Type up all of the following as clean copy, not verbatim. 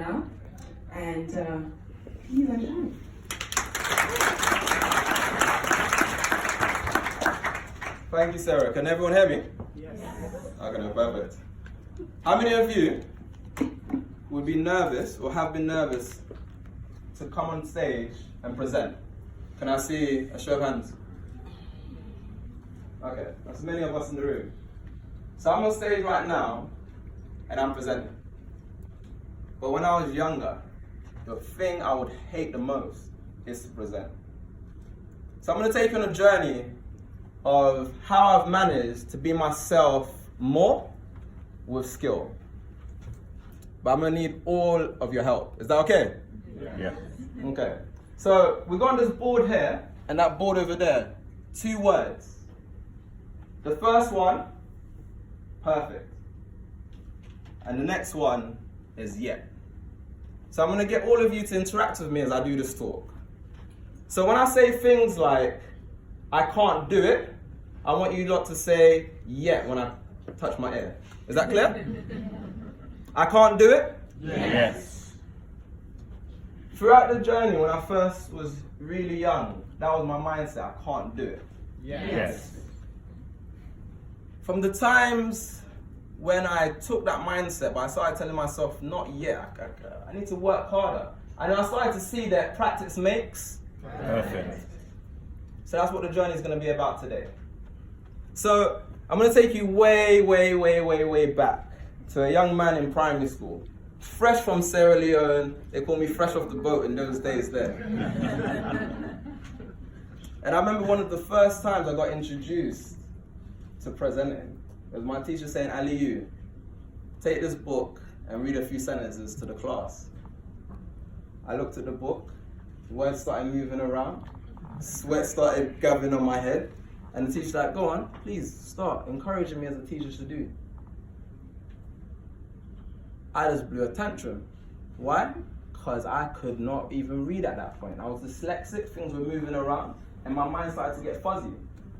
Fofanah, and please and shine. Thank you, Sarah. Can everyone hear me? Yes. Okay, no, perfect. How many of you would be nervous or have been nervous to come on stage and present? Can I see a show of hands? Okay, that's many of us in the room. So I'm on stage right now and I'm presenting. But when I was younger, the thing I would hate the most is to present. So I'm going to take you on a journey of how I've managed to be myself more with skill. But I'm going to need all of your help. Is that okay? Yeah. Okay. So we got on this board here and that board over there. 2 words. The first one, perfect. And the next one is yet. So I'm going to get all of you to interact with me as I do this talk. So when I say things like, I can't do it, I want you lot to say yet when I touch my ear. Is that clear? I can't do it? Yes. Throughout the journey, when I first was really young, that was my mindset, I can't do it. Yes. From the times when I took that mindset, but I started telling myself, not yet, I need to work harder. And I started to see that practice makes Perfect. So that's what the journey is going to be about today. So I'm going to take you way back to a young man in primary school, fresh from Sierra Leone. They call me fresh off the boat in those days there. And I remember one of the first times I got introduced to presenting. It was my teacher saying, Alieu, take this book and read a few sentences to the class. I looked at the book, words started moving around, sweat started gathering on my head, and the teacher's like, go on, please start, encouraging me as a teacher should do. I just blew a tantrum. Why? Because I could not even read at that point. I was dyslexic, things were moving around, and my mind started to get fuzzy.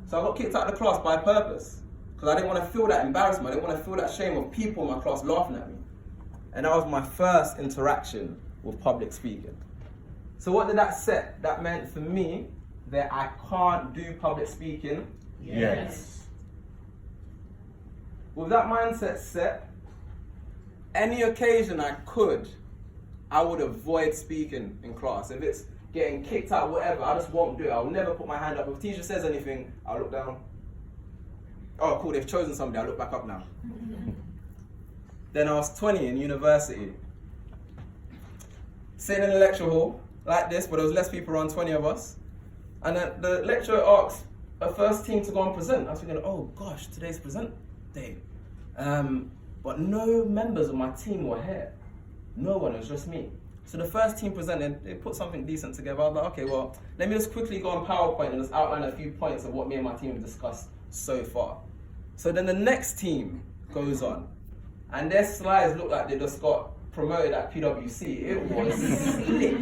So I got kicked out of the class by purpose, because I didn't want to feel that embarrassment, I didn't want to feel that shame of people in my class laughing at me. And that was my first interaction with public speaking. So what did that set? That meant for me that I can't do public speaking. Yes. With that mindset set, any occasion I could, I would avoid speaking in class. If it's getting kicked out, whatever, I just won't do it. I'll never put my hand up. If the teacher says anything, I'll look down. Oh, cool, they've chosen somebody, I'll look back up now. Then I was 20 in university, sitting in a lecture hall like this, but there was less people around, 20 of us. And then the lecturer asked a first team to go and present. I was thinking, oh gosh, today's present day. But no members of my team were here. No one, it was just me. So the first team presented, they put something decent together. I was like, okay, well, let me just quickly go on PowerPoint and just outline a few points of what me and my team have discussed so far. So then the next team goes on, and their slides look like they just got promoted at PwC. It was slick.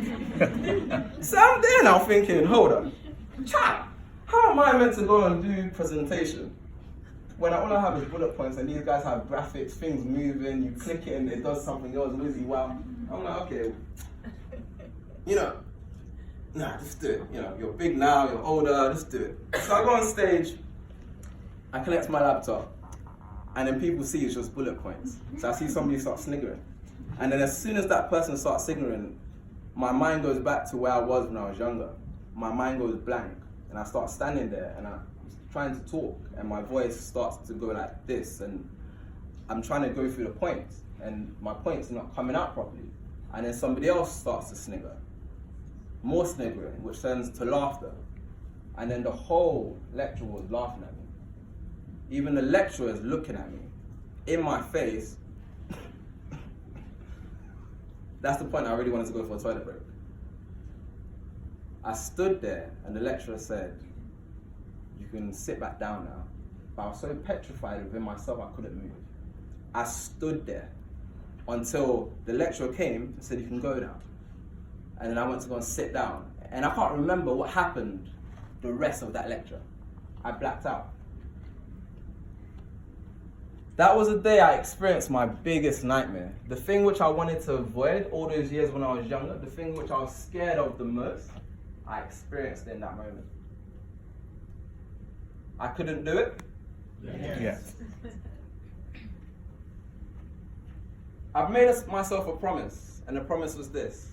So I'm there now thinking, hold on, chat, how am I meant to go and do presentation when all I have is bullet points and these guys have graphics, things moving, you click it and it does something else, whizzy wow. I'm like, okay, nah, just do it. You're big now, you're older, just do it. So I go on stage, I collect my laptop, and then people see it's just bullet points. So I see somebody start sniggering. And then as soon as that person starts sniggering, my mind goes back to where I was when I was younger. My mind goes blank, and I start standing there, and I'm trying to talk, and my voice starts to go like this, and I'm trying to go through the points, and my points are not coming out properly. And then somebody else starts to snigger. More sniggering, which turns to laughter. And then the whole lecture was laughing at me. Even the lecturer is looking at me, in my face. That's the point I really wanted to go for a toilet break. I stood there and the lecturer said, you can sit back down now. But I was so petrified within myself I couldn't move. I stood there until the lecturer came and said, you can go now. And then I went to go and sit down. And I can't remember what happened the rest of that lecture. I blacked out. That was the day I experienced my biggest nightmare. The thing which I wanted to avoid all those years when I was younger, the thing which I was scared of the most, I experienced in that moment. I couldn't do it. Yes. I've made myself a promise, and the promise was this.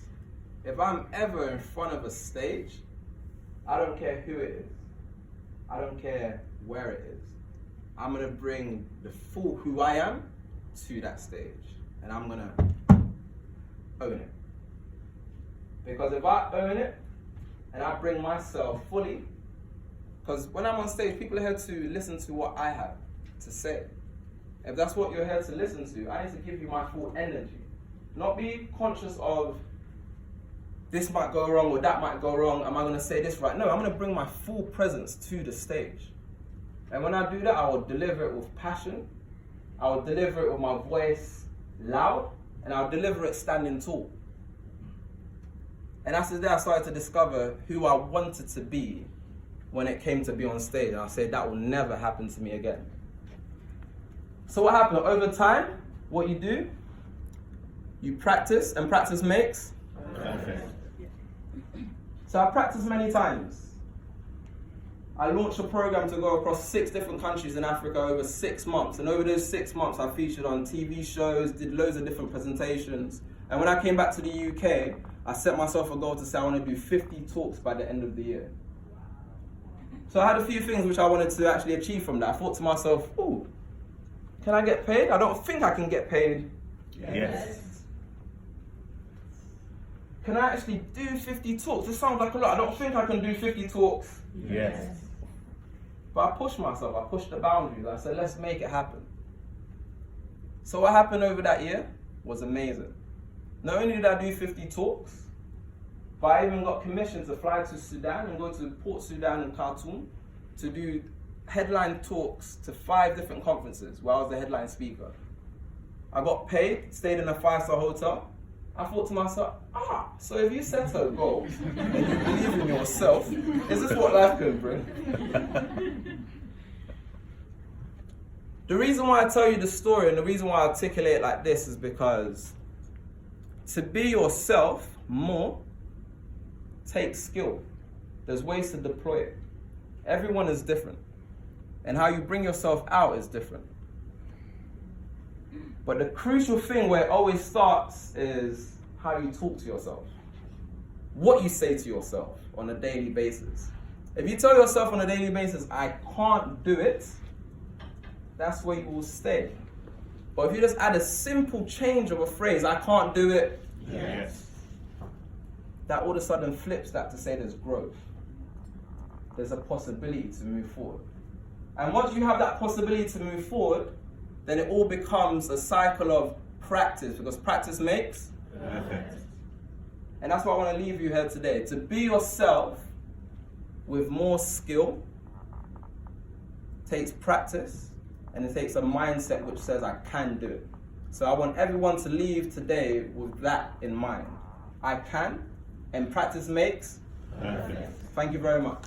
If I'm ever in front of a stage, I don't care who it is. I don't care where it is. I'm going to bring the full who I am to that stage. And I'm going to own it. Because if I own it, and I bring myself fully, because when I'm on stage, people are here to listen to what I have to say. If that's what you're here to listen to, I need to give you my full energy. Not be conscious of this might go wrong or that might go wrong. Am I going to say this right? No, I'm going to bring my full presence to the stage. And when I do that, I will deliver it with passion. I will deliver it with my voice loud. And I'll deliver it standing tall. And that's the day I started to discover who I wanted to be when it came to be on stage. And I said that will never happen to me again. So what happened? Over time, what you do, you practice, and practice makes Perfect. So I practiced many times. I launched a program to go across 6 different countries in Africa over 6 months. And over those 6 months, I featured on TV shows, did loads of different presentations. And when I came back to the UK, I set myself a goal to say I want to do 50 talks by the end of the year. So I had a few things which I wanted to actually achieve from that. I thought to myself, ooh, can I get paid? I don't think I can get paid. Yes. Can I actually do 50 talks? This sounds like a lot. I don't think I can do 50 talks. Yes. But I pushed myself. I pushed the boundaries. I said, let's make it happen. So what happened over that year was amazing. Not only did I do 50 talks, but I even got commissioned to fly to Sudan and go to Port Sudan and Khartoum to do headline talks to 5 different conferences where I was the headline speaker. I got paid, stayed in a 5-star hotel. I thought to myself, so if you set a goal and you believe in yourself, is this what life can bring? The reason why I tell you the story and the reason why I articulate it like this is because to be yourself more takes skill. There's ways to deploy it. Everyone is different. And how you bring yourself out is different. But the crucial thing where it always starts is how you talk to yourself. What you say to yourself on a daily basis. If you tell yourself on a daily basis, I can't do it, that's where you will stay. But if you just add a simple change of a phrase, I can't do it, Yes. that all of a sudden flips that to say there's growth. There's a possibility to move forward. And once you have that possibility to move forward, then it all becomes a cycle of practice, because practice makes Perfect. And that's why I want to leave you here today. To be yourself with more skill takes practice, and it takes a mindset which says I can do it. So I want everyone to leave today with that in mind. I can, and practice makes Perfect. Thank you very much.